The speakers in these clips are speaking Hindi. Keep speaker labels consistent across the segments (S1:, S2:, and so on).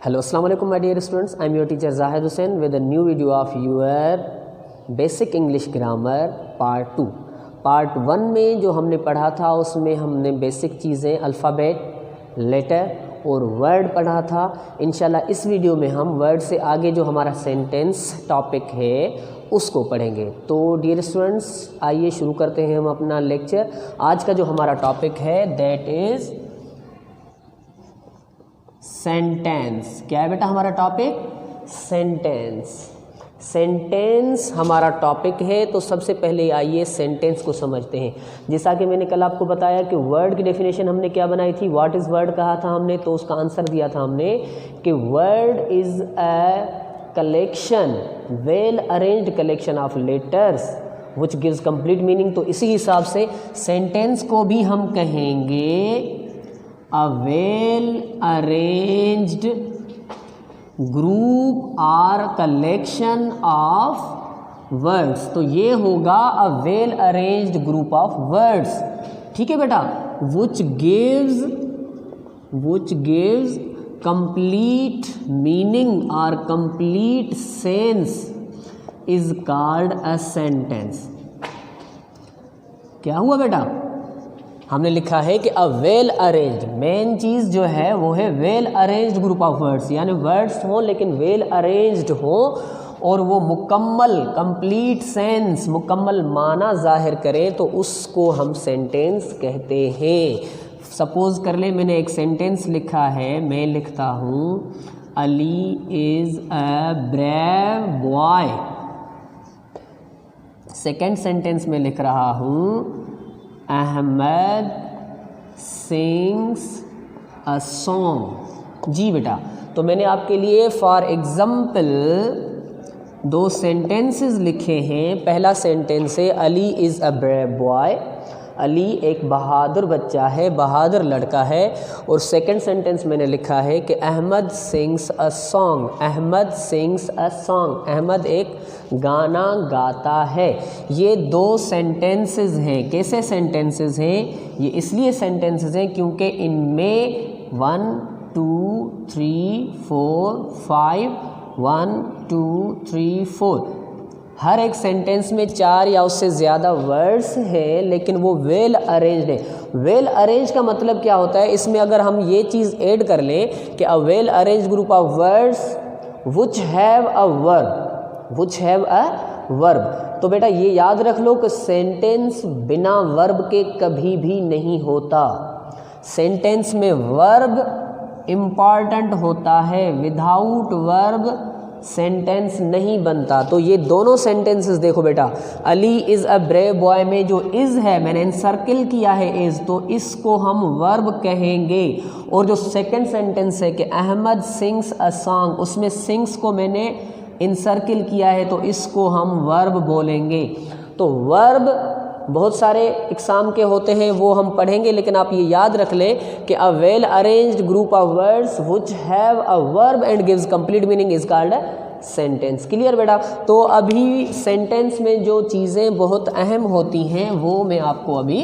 S1: Hello, Assalamu alaikum my dear students. I am your teacher Zahid Hussain with a new video of your Basic English Grammar Part 2. Part 1 में जो हमने पढ़ा था उसमें हमने बेसिक चीज़ें अल्फ़ाबेट, लेटर और वर्ड पढ़ा था। इंशाल्लाह इस वीडियो में हम वर्ड से आगे जो हमारा सेंटेंस टॉपिक है उसको पढ़ेंगे। तो डियर स्टूडेंट्स आइए शुरू करते हैं हम अपना लेक्चर। आज का जो हमारा टॉपिक है दैट इज़ सेंटेंस। क्या है बेटा हमारा टॉपिक? सेंटेंस। सेंटेंस हमारा टॉपिक है। तो सबसे पहले आइए सेंटेंस को समझते हैं। जैसा कि मैंने कल आपको बताया कि वर्ड की डेफिनेशन हमने क्या बनाई थी, व्हाट इज़ वर्ड कहा था हमने, तो उसका आंसर दिया था हमने कि word is a collection, well arranged collection of letters which gives complete meaning. तो इसी हिसाब से सेंटेंस को भी हम कहेंगे a well arranged group or collection of words। तो ये होगा a well arranged group of words। ठीक है बेटा, which gives complete meaning or complete sense is called a sentence। क्या हुआ बेटा? हमने लिखा है कि अ वेल अरेंज्ड, मेन चीज़ जो है वो है well arranged group of words, यानी वर्ड्स हों लेकिन वेल अरेंज्ड हो और वो मुकम्मल कंप्लीट सेंस, मुकम्मल माना जाहिर करें, तो उसको हम सेंटेंस कहते हैं। सपोज़ कर ले मैंने एक सेंटेंस लिखा है, मैं लिखता हूँ Ali is a brave boy. Second sentence में लिख रहा हूँ अहमद सिंग्स अ सॉन्ग। जी बेटा, तो मैंने आपके लिए फॉर एग्ज़ाम्पल दो सेंटेंसेस लिखे हैं। पहला सेंटेंस है Ali is a brave boy, Ali एक बहादुर बच्चा है, बहादुर लड़का है। और सेकंड सेंटेंस मैंने लिखा है कि Ahmed sings a song, Ahmed sings a song, Ahmed एक गाना गाता है। ये दो सेंटेंसेस हैं। कैसे सेंटेंसेस हैं? ये इसलिए सेंटेंसेस हैं क्योंकि इनमें 1 2 3 4 5 1 2 3 4 हर एक सेंटेंस में 4 या उससे ज़्यादा वर्ड्स हैं, लेकिन वो वेल अरेंज्ड है। वेल अरेंज का मतलब क्या होता है? इसमें अगर हम ये चीज़ ऐड कर लें कि a well arranged group of words which have a verb, which have a verb. तो बेटा ये याद रख लो कि सेंटेंस बिना वर्ब के कभी भी नहीं होता। सेंटेंस में वर्ब इम्पॉर्टेंट होता है, विदाउट वर्ब सेंटेंस नहीं बनता। तो ये दोनों सेंटेंसेस देखो बेटा, Ali is a brave boy में जो इज़ है मैंने इनसर्किल किया है इज़, तो इसको हम वर्ब कहेंगे। और जो सेकंड सेंटेंस है कि अहमद सिंग्स अ सॉन्ग, उसमें सिंग्स को मैंने इनसर्किल किया है तो इसको हम वर्ब बोलेंगे। तो वर्ब बहुत सारे एग्जाम के होते हैं, वो हम पढ़ेंगे, लेकिन आप ये याद रख लें कि a well arranged group of words which have a verb and gives complete meaning is called a sentence. Clear बेटा? तो अभी सेंटेंस में जो चीज़ें बहुत अहम होती हैं वो मैं आपको अभी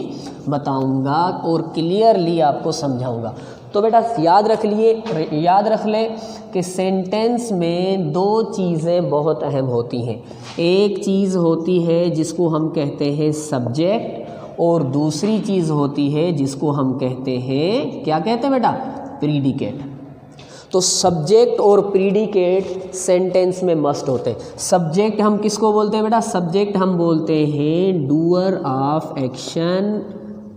S1: बताऊंगा और क्लियरली आपको समझाऊंगा। तो बेटा याद रख लें कि सेंटेंस में दो चीज़ें बहुत अहम होती हैं। एक चीज़ होती है जिसको हम कहते हैं सब्जेक्ट, और दूसरी चीज़ होती है जिसको हम कहते हैं, क्या कहते हैं बेटा? प्रीडिकेट। तो सब्जेक्ट और प्रीडिकेट सेंटेंस में मस्ट होते हैं। सब्जेक्ट हम किसको बोलते हैं बेटा? सब्जेक्ट हम बोलते हैं डूअर ऑफ एक्शन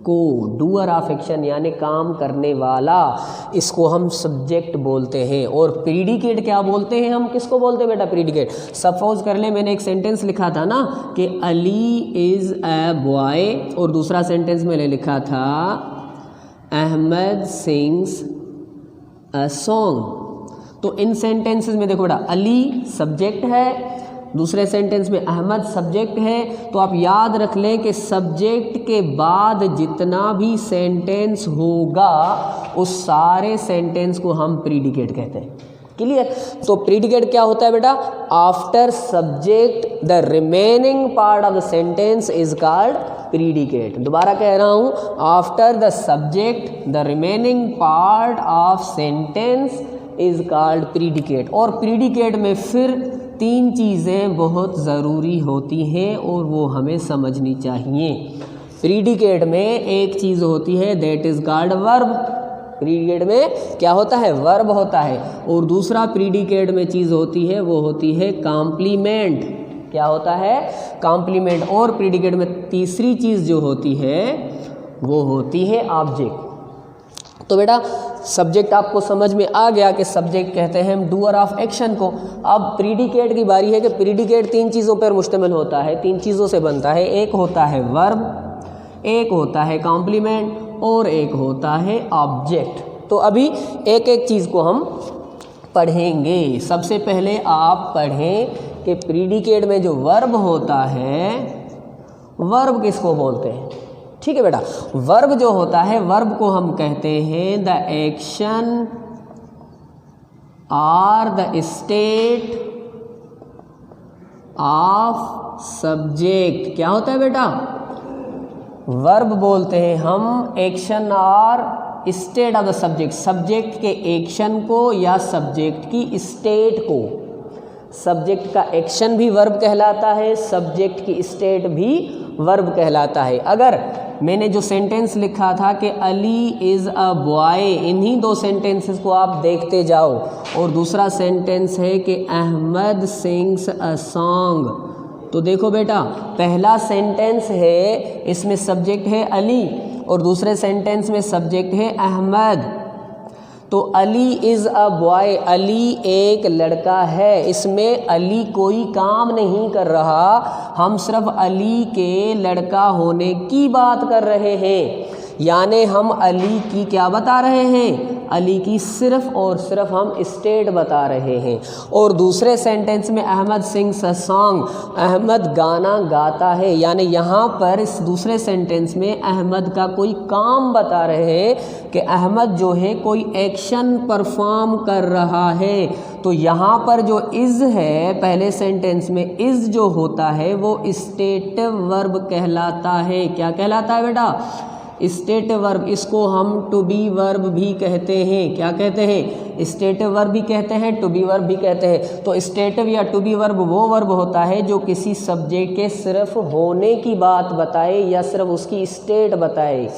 S1: को, डूअर ऑफ एक्शन यानी काम करने वाला, इसको हम सब्जेक्ट बोलते हैं। और प्रीडिकेट क्या बोलते हैं? हम किसको बोलते हैं बेटा? प्रीडिकेट। सपोज कर ले मैंने एक सेंटेंस लिखा था ना कि अली इज़ अ बॉय, और दूसरा सेंटेंस मैंने लिखा था अहमद सिंग्स अ सॉन्ग। तो इन सेंटेंसेस में देखो बेटा, अली सब्जेक्ट है, दूसरे सेंटेंस में अहमद सब्जेक्ट है। तो आप याद रख लें कि सब्जेक्ट के बाद जितना भी सेंटेंस होगा उस सारे सेंटेंस को हम प्रीडिकेट कहते हैं। क्लियर? तो प्रीडिकेट क्या होता है बेटा? After subject the remaining part of the sentence is called predicate. दोबारा कह रहा हूँ, after the subject the remaining part of sentence is called predicate. और प्रीडिकेट में फिर 3 चीज़ें बहुत ज़रूरी होती हैं और वो हमें समझनी चाहिए। प्रीडिकेट में एक चीज़ होती है that is called verb. Predicate में क्या होता है? वर्ब होता है। और दूसरा प्रीडिकेट में चीज़ होती है वो होती है कॉम्प्लीमेंट। क्या होता है? कॉम्प्लीमेंट। और प्रीडिकेट में तीसरी चीज़ जो होती है वो होती है ऑब्जेक्ट। तो बेटा सब्जेक्ट आपको समझ में आ गया कि सब्जेक्ट कहते हैं हम डूअर ऑफ एक्शन को। अब प्रीडिकेट की बारी है कि प्रीडिकेट 3 चीज़ों पर मुश्तमिल होता है, 3 चीज़ों से बनता है। एक होता है वर्ब, एक होता है कॉम्प्लीमेंट और एक होता है ऑब्जेक्ट। तो अभी एक एक चीज़ को हम पढ़ेंगे। सबसे पहले आप पढ़ें कि प्रीडिकेट में जो वर्ब होता है, वर्ब किसको बोलते हैं? ठीक है बेटा, वर्ब जो होता है, वर्ब को हम कहते हैं the action are the state of subject. क्या होता है बेटा? वर्ब बोलते हैं हम एक्शन और state of the subject, subject के एक्शन को या सब्जेक्ट की स्टेट को। सब्जेक्ट का एक्शन भी वर्ब कहलाता है, सब्जेक्ट की स्टेट भी वर्ब कहलाता है। अगर मैंने जो सेंटेंस लिखा था कि अली इज़ अ बॉय, इन्हीं 2 सेंटेंसेस को आप देखते जाओ। और दूसरा सेंटेंस है कि अहमद सिंग्स अ सॉन्ग। तो देखो बेटा, पहला सेंटेंस है इसमें सब्जेक्ट है अली और दूसरे सेंटेंस में सब्जेक्ट है अहमद। तो Ali is a boy, Ali एक लड़का है। इसमें अली कोई काम नहीं कर रहा, हम सिर्फ अली के लड़का होने की बात कर रहे हैं। यानी हम अली की क्या बता रहे हैं? अली की सिर्फ और सिर्फ हम स्टेट बता रहे हैं। और दूसरे सेंटेंस में Ahmed sings a song, Ahmed गाना गाता है। यानी यहाँ पर इस दूसरे सेंटेंस में अहमद का कोई काम बता रहे हैं कि अहमद जो है कोई एक्शन परफॉर्म कर रहा है। तो यहाँ पर जो इज़ है पहले सेंटेंस में, इज़ जो होता है वो स्टेटिव वर्ब कहलाता है। क्या कहलाता है बेटा? Stative verb. इसको हम टू बी वर्ब भी कहते हैं। क्या कहते हैं? स्टेटिव वर्ब भी कहते हैं, टू बी वर्ब भी कहते हैं। तो स्टेटिव या टू बी वर्ब वो वर्ब होता है जो किसी सब्जेक्ट के सिर्फ होने की बात बताए या सिर्फ उसकी स्टेट बताए।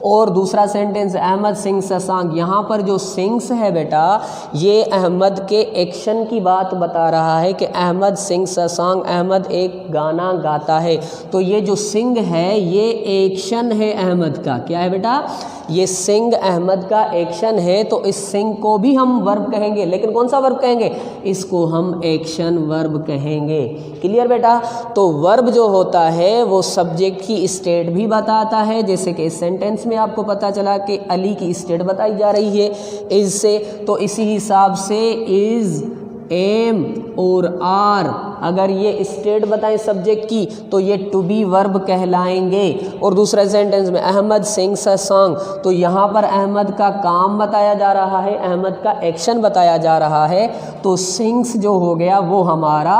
S1: और दूसरा sentence Ahmed sings a song, यहाँ पर जो सिंग्स है बेटा ये अहमद के एक्शन की बात बता रहा है कि Ahmed sings a song, Ahmed एक गाना गाता है। तो ये जो सिंग है ये एक्शन है अहमद का। क्या है बेटा? ये सिंग अहमद का एक्शन है। तो इस सिंग को भी हम वर्ब कहेंगे, लेकिन कौन सा वर्ब कहेंगे? इसको हम एक्शन वर्ब कहेंगे। क्लियर बेटा? तो वर्ब जो होता है वो सब्जेक्ट की स्टेट भी बताता है, जैसे कि इस सेंटेंस में आपको पता चला कि अली की स्टेट बताई जा रही है इज़ से। तो इसी हिसाब से इज़, एम और आर अगर ये स्टेट बताएं सब्जेक्ट की तो ये टू बी वर्ब कहलाएंगे। और दूसरे सेंटेंस में अहमद सिंग्स अ सॉन्ग, तो यहाँ पर अहमद का काम बताया जा रहा है, अहमद का एक्शन बताया जा रहा है। तो सिंग्स जो हो गया वो हमारा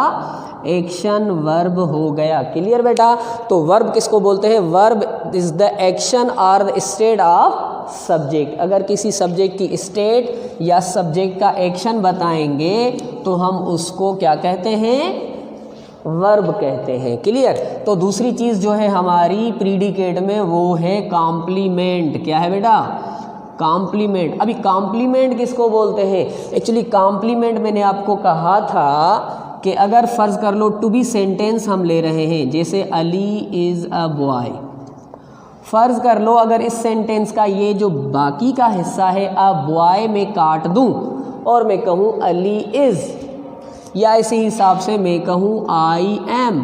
S1: एक्शन वर्ब हो गया। क्लियर बेटा? तो वर्ब किसको बोलते हैं? वर्ब इज द एक्शन और द स्टेट ऑफ सब्जेक्ट। अगर किसी सब्जेक्ट की स्टेट या सब्जेक्ट का एक्शन बताएंगे तो हम उसको क्या कहते हैं? वर्ब कहते हैं। क्लियर? तो दूसरी चीज़ जो है हमारी प्रीडिकेट में वो है कॉम्प्लीमेंट। क्या है बेटा? कॉम्प्लीमेंट। अभी कॉम्प्लीमेंट किसको बोलते हैं? एक्चुअली कॉम्प्लीमेंट मैंने आपको कहा था कि अगर फ़र्ज़ कर लो टू बी सेंटेंस हम ले रहे हैं, जैसे अली इज़ अ बॉय। फ़र्ज़ कर लो अगर इस सेंटेंस का ये जो बाकी का हिस्सा है अ बॉय में काट दूं और मैं कहूँ अली इज़, या इसी हिसाब से मैं कहूँ आई एम,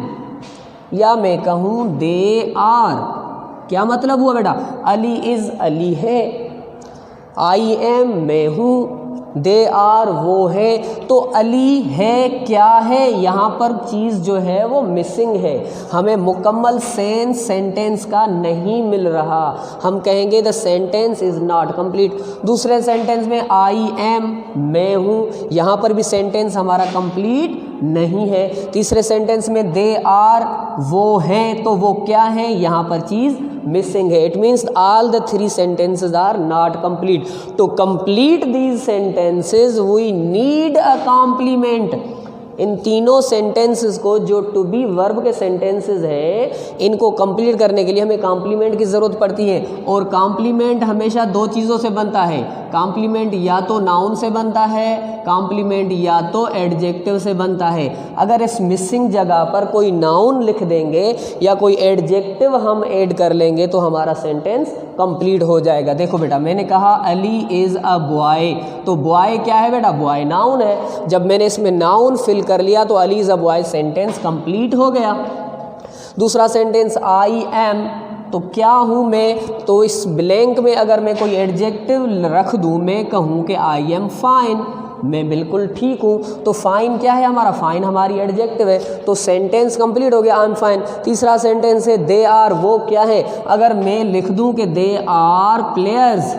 S1: या मैं कहूँ दे आर। क्या मतलब हुआ बेटा? अली इज़ अली है, आई एम मैं हूँ, दे आर वो है। तो अली है क्या है? यहाँ पर चीज़ जो है वो मिसिंग है, हमें मुकम्मल सेंस सेंटेंस का नहीं मिल रहा। हम कहेंगे the sentence is not complete. दूसरे सेंटेंस में आई एम मैं हूँ, यहाँ पर भी सेंटेंस हमारा कंप्लीट नहीं है। तीसरे सेंटेंस में दे आर वो हैं, तो वो क्या है? यहाँ पर चीज़ मिसिंग है। It means all the 3 sentences are not complete. To complete these sentences we need a complement. इन तीनों सेंटेंसेस को, जो टू बी वर्ब के सेंटेंसेस हैं, इनको कंप्लीट करने के लिए हमें कॉम्प्लीमेंट की ज़रूरत पड़ती है। और कॉम्प्लीमेंट हमेशा 2 चीज़ों से बनता है। कॉम्प्लीमेंट या तो नाउन से बनता है, कॉम्प्लीमेंट या तो एडजेक्टिव से बनता है। अगर इस मिसिंग जगह पर कोई नाउन लिख देंगे या कोई एडजेक्टिव हम ऐड कर लेंगे तो हमारा सेंटेंस कंप्लीट हो जाएगा। देखो बेटा, मैंने कहा अली इज़ अ बॉय, तो बॉय क्या है बेटा? बॉय नाउन है। जब मैंने इसमें नाउन फिल कर लिया तो Ali is a boy sentence complete हो गया। दूसरा सेंटेंस आई एम, तो क्या हूँ मैं? तो इस ब्लैंक में अगर मैं कोई एडजेक्टिव रख दूँ, मैं कहूँ कि आई एम फाइन, मैं बिल्कुल ठीक हूँ, तो फाइन क्या है हमारा? फाइन हमारी एडजेक्टिव है, तो सेंटेंस कंप्लीट हो गया, आई एम फाइन। तीसरा सेंटेंस है दे आर, वो क्या है? अगर मैं लिख दूँ कि दे आर प्लेयर्स,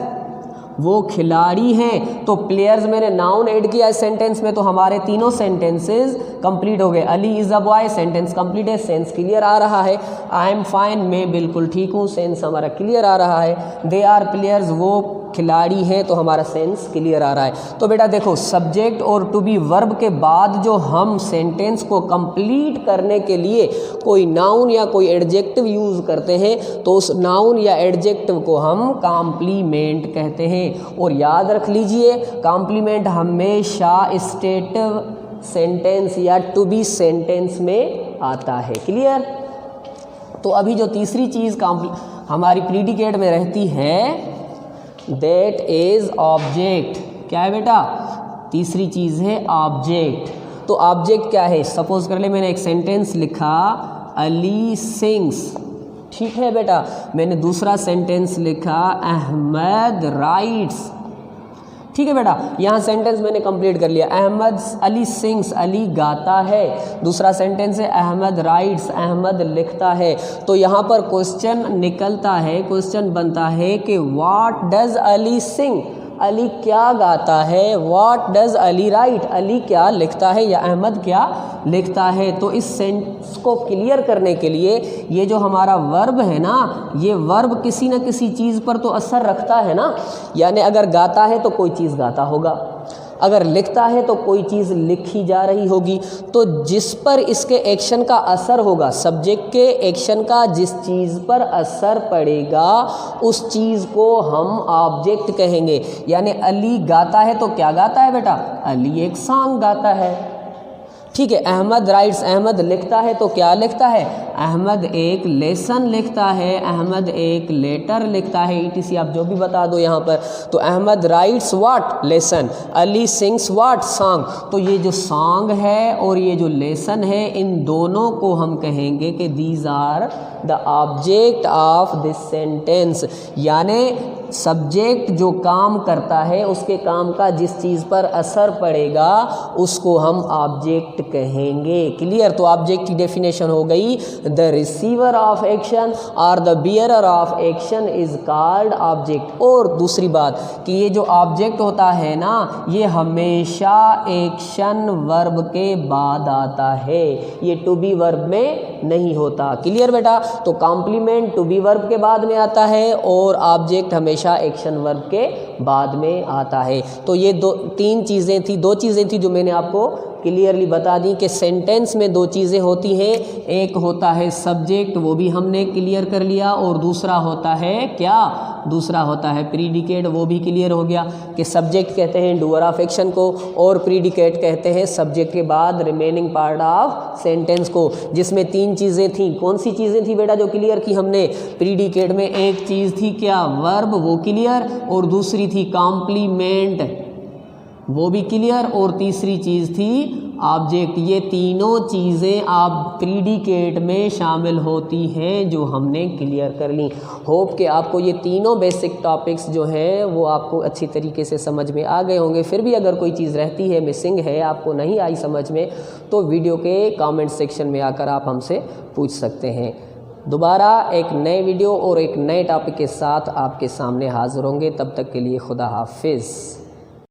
S1: वो खिलाड़ी हैं, तो प्लेयर्स मैंने नाउन ऐड किया इस सेंटेंस में, तो हमारे तीनों सेंटेंसेस कंप्लीट हो गए। Ali is a boy, sentence complete है, सेंस क्लियर आ रहा है। आई एम फाइन, मैं बिल्कुल ठीक हूँ, सेंस हमारा क्लियर आ रहा है। दे आर प्लेयर्स, वो खिलाड़ी हैं, तो हमारा सेंस क्लियर आ रहा है। तो बेटा देखो, सब्जेक्ट और टू बी वर्ब के बाद जो हम सेंटेंस को कंप्लीट करने के लिए कोई नाउन या कोई एडजेक्टिव यूज़ करते हैं, तो उस नाउन या एडजेक्टिव को हम कॉम्प्लीमेंट कहते हैं। और याद रख लीजिए, कॉम्प्लीमेंट हमेशा स्टेटिव सेंटेंस या टू बी सेंटेंस में आता है। क्लियर? तो अभी जो तीसरी चीज़ हमारी प्रीडिकेट में रहती है, दैट इज़ ऑब्जेक्ट। क्या है बेटा? तीसरी चीज़ है ऑब्जेक्ट। तो ऑब्जेक्ट क्या है? सपोज कर ले मैंने एक सेंटेंस लिखा अली सिंग्स, ठीक है बेटा। मैंने दूसरा सेंटेंस लिखा अहमद राइट्स, ठीक है बेटा। यहाँ सेंटेंस मैंने कंप्लीट कर लिया। अहमद अली सिंग्स, अली गाता है। दूसरा सेंटेंस है अहमद राइट्स, अहमद लिखता है। तो यहाँ पर क्वेश्चन निकलता है, क्वेश्चन बनता है कि व्हाट डज अली सिंग, अली क्या गाता है? What does Ali right, Ali क्या लिखता है या अहमद क्या लिखता है? तो इस सेंटेंस को क्लियर करने के लिए ये जो हमारा वर्ब है ना, ये वर्ब किसी न किसी चीज़ पर तो असर रखता है ना। यानी अगर गाता है तो कोई चीज़ गाता होगा, अगर लिखता है तो कोई चीज़ लिखी जा रही होगी। तो जिस पर इसके एक्शन का असर होगा, सब्जेक्ट के एक्शन का जिस चीज़ पर असर पड़ेगा, उस चीज़ को हम ऑब्जेक्ट कहेंगे। यानी अली गाता है तो क्या गाता है बेटा? अली एक सॉन्ग गाता है, ठीक है। अहमद राइट्स, अहमद लिखता है तो क्या लिखता है? अहमद एक लेसन लिखता है, अहमद एक लेटर लिखता है, ETC आप जो भी बता दो यहाँ पर। तो Ahmed writes what? Lesson. Ali sings what? Song. तो ये जो सॉन्ग है और ये जो लेसन है, इन दोनों को हम कहेंगे कि these are the object of this sentence. यानी सब्जेक्ट जो काम करता है, उसके काम का जिस चीज़ पर असर पड़ेगा उसको हम ऑब्जेक्ट कहेंगे। क्लियर? तो ऑब्जेक्ट की डेफिनेशन हो गई, द रिसीवर ऑफ एक्शन और the bearer of action is called object. और दूसरी बात कि ये जो ऑब्जेक्ट होता है ना, ये हमेशा एक्शन वर्ब के बाद आता है, ये टू बी वर्ब में नहीं होता। क्लियर बेटा? तो कॉम्प्लीमेंट टू बी वर्ब के बाद में आता है और ऑब्जेक्ट हमेशा एक्शन वर्ब के बाद में आता है। तो ये दो चीज़ें थी जो मैंने आपको क्लियरली बता दी कि सेंटेंस में 2 चीज़ें होती हैं। एक होता है सब्जेक्ट, वो भी हमने क्लियर कर लिया, और दूसरा होता है क्या? दूसरा होता है प्रीडिकेट, वो भी क्लियर हो गया कि सब्जेक्ट कहते हैं डूअर ऑफ एक्शन को और प्रीडिकेट कहते हैं सब्जेक्ट के बाद रिमेनिंग पार्ट ऑफ सेंटेंस को, जिसमें 3 चीज़ें थी। कौन सी चीज़ें थी बेटा जो क्लियर की हमने? प्रीडिकेट में एक चीज़ थी क्या? वर्ब, वो क्लियर, और दूसरी थी कॉम्प्लीमेंट, वो भी क्लियर, और तीसरी चीज़ थी ऑब्जेक्ट। ये तीनों चीज़ें आप प्रीडिकेट में शामिल होती हैं जो हमने क्लियर कर ली। होप कि आपको ये तीनों बेसिक टॉपिक्स जो हैं वो आपको अच्छी तरीके से समझ में आ गए होंगे। फिर भी अगर कोई चीज़ रहती है, मिसिंग है, आपको नहीं आई समझ में, तो वीडियो के कमेंट सेक्शन में आकर आप हमसे पूछ सकते हैं। दोबारा एक नए वीडियो और एक नए टॉपिक के साथ आपके सामने हाज़िर होंगे। तब तक के लिए खुदा हाफिज़।